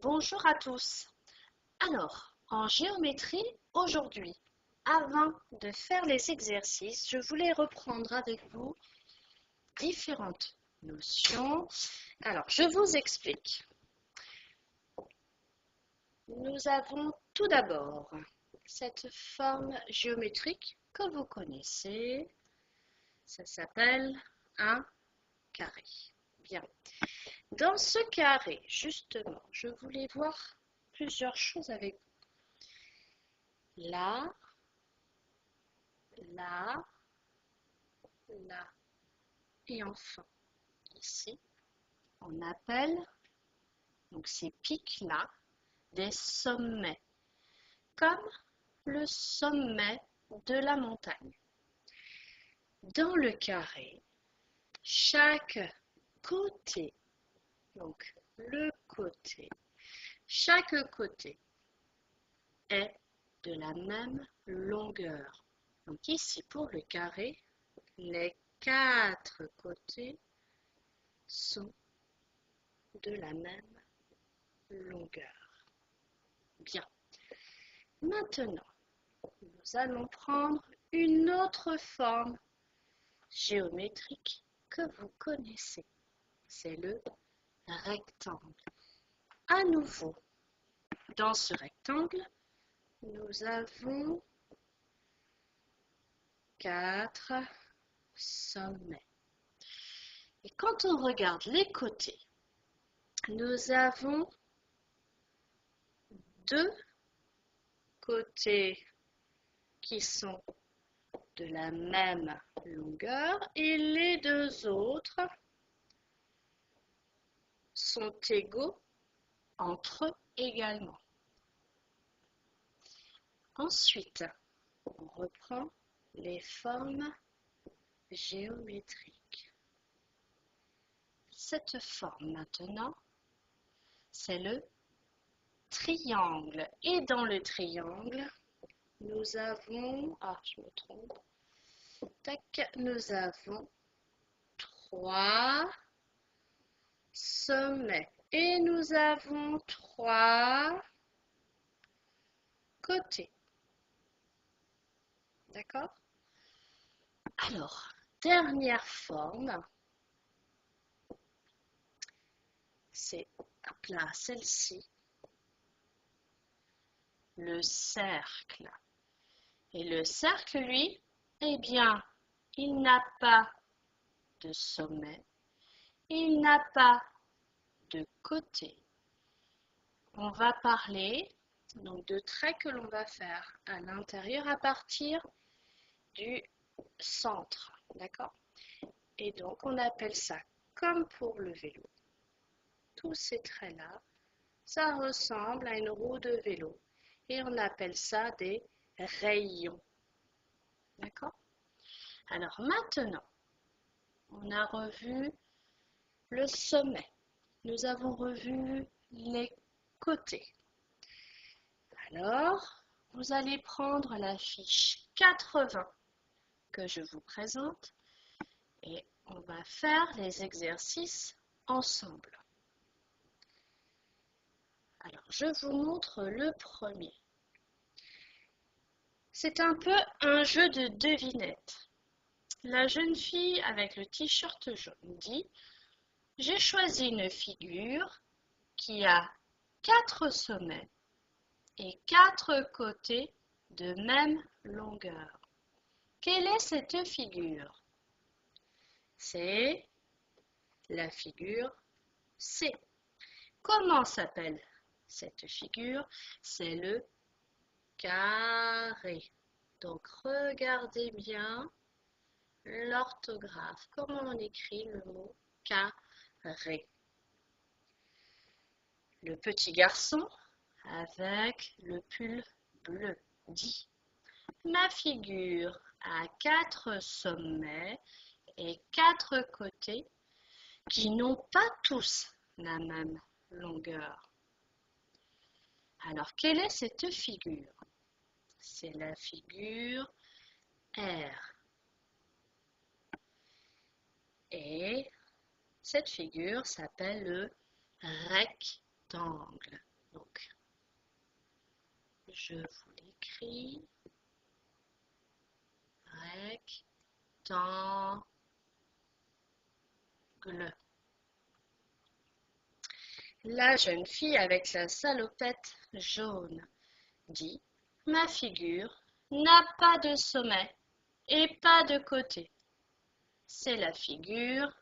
Bonjour à tous. Alors, en géométrie, aujourd'hui, avant de faire les exercices, je voulais reprendre avec vous différentes notions. Alors, je vous explique. Nous avons tout d'abord cette forme géométrique que vous connaissez. Ça s'appelle un carré. Bien. Dans ce carré, justement, je voulais voir plusieurs choses avec vous. Là, là, là, et enfin, ici, on appelle donc ces pics-là des sommets, comme le sommet de la montagne. Dans le carré, chaque côté, donc le côté, chaque côté est de la même longueur. Donc ici, pour le carré, les 4 côtés sont de la même longueur. Bien. Maintenant, nous allons prendre une autre forme géométrique que vous connaissez. C'est le rectangle. À nouveau, dans ce rectangle, nous avons 4 sommets. Et quand on regarde les côtés, nous avons 2 côtés qui sont de la même longueur et les 2 autres sont égaux entre eux également. Ensuite, on reprend les formes géométriques. Cette forme maintenant, c'est le triangle. Et dans le triangle, nous avons, je me trompe, tac, nous avons 3 sommets et nous avons 3 côtés. D'accord? Alors, dernière forme, c'est là, celle-ci, le cercle. Et le cercle, lui, eh bien, il n'a pas de sommet, il n'a pas de côté. On va parler donc de traits que l'on va faire à l'intérieur à partir du centre, d'accord? Et donc, on appelle ça comme pour le vélo. Tous ces traits-là, ça ressemble à une roue de vélo. Et on appelle ça des rayons. D'accord? Alors maintenant, on a revu le sommet. Nous avons revu les côtés. Alors, vous allez prendre la fiche 80 que je vous présente et on va faire les exercices ensemble. Alors, je vous montre le premier. C'est un peu un jeu de devinette. La jeune fille avec le t-shirt jaune dit « J'ai choisi une figure qui a 4 sommets et 4 côtés de même longueur. Quelle est cette figure? » C'est la figure C. Comment s'appelle cette figure? C'est le carré. Donc, regardez bien l'orthographe. Comment on écrit le mot carré? Le petit garçon avec le pull bleu dit « Ma figure a 4 sommets et 4 côtés qui n'ont pas tous la même longueur. » Alors, quelle est cette figure? C'est la figure R. Et cette figure s'appelle le rectangle. rectangle. Donc, je vous l'écris. Rectangle. La jeune fille avec la salopette jaune dit: ma figure n'a pas de sommet et pas de côté. C'est la figure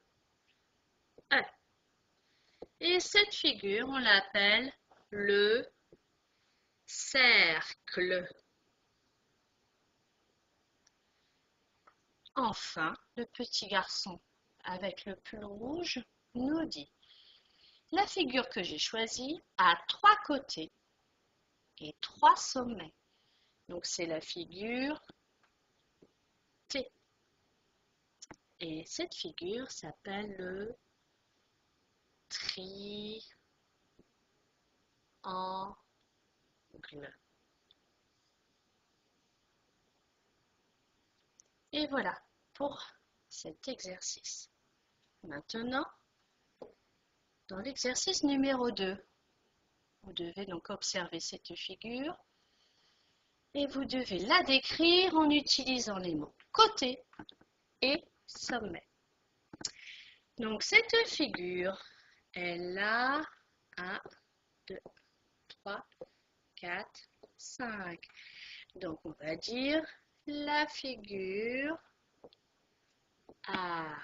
E. Et cette figure, on l'appelle le cercle. Enfin, le petit garçon avec le pull rouge nous dit: la figure que j'ai choisie a 3 côtés et 3 sommets. Donc c'est la figure T. Et cette figure s'appelle le triangle. Et voilà pour cet exercice. Maintenant, dans l'exercice numéro 2, vous devez donc observer cette figure et vous devez la décrire en utilisant les mots côté et sommet. Donc cette figure, elle a 1, 2, 3, 4, 5. Donc on va dire la figure a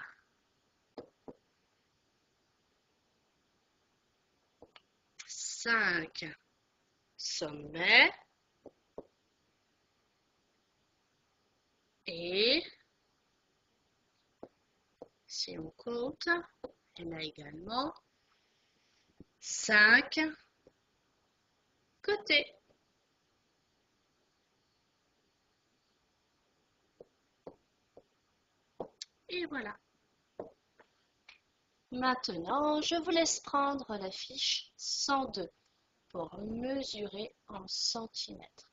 5 sommets et si on compte, elle a également 5 côtés. Et voilà. Maintenant, je vous laisse prendre la fiche 102 pour mesurer en centimètres.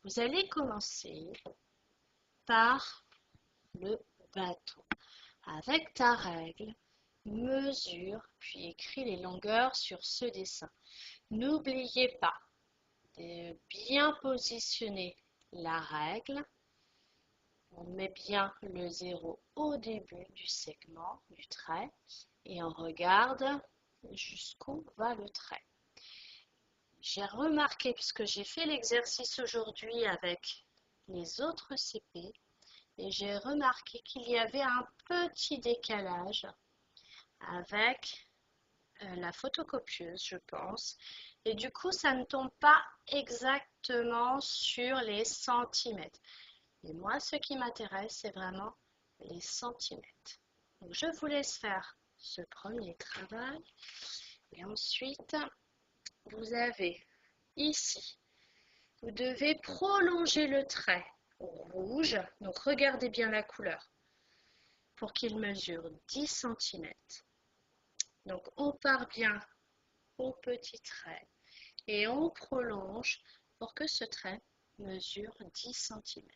Vous allez commencer par le bâton. Avec ta règle, mesure puis écris les longueurs sur ce dessin. N'oubliez pas de bien positionner la règle. On met bien le 0 au début du segment du trait et on regarde jusqu'où va le trait. J'ai remarqué, puisque j'ai fait l'exercice aujourd'hui avec les autres CP, et j'ai remarqué qu'il y avait un petit décalage avec la photocopieuse, je pense, et du coup, ça ne tombe pas exactement sur les centimètres. Et moi, ce qui m'intéresse, c'est vraiment les centimètres. Donc, je vous laisse faire ce premier travail. Et ensuite, vous avez ici, vous devez prolonger le trait rouge. Donc, regardez bien la couleur pour qu'il mesure 10 cm. Donc, on part bien au petit trait et on prolonge pour que ce trait mesure 10 cm.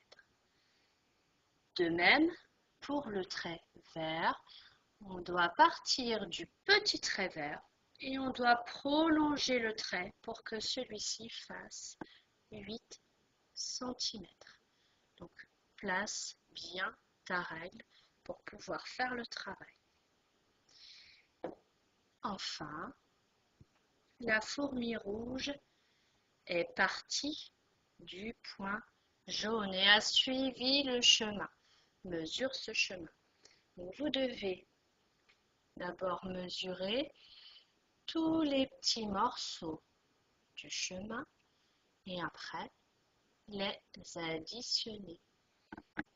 De même, pour le trait vert, on doit partir du petit trait vert et on doit prolonger le trait pour que celui-ci fasse 8 cm. Donc, place bien ta règle pour pouvoir faire le travail. Enfin, la fourmi rouge est partie du point jaune et a suivi le chemin. Mesure ce chemin. Donc, vous devez d'abord mesurer tous les petits morceaux du chemin et après les additionner.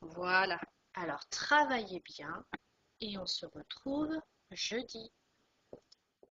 Voilà. Alors, travaillez bien et on se retrouve jeudi.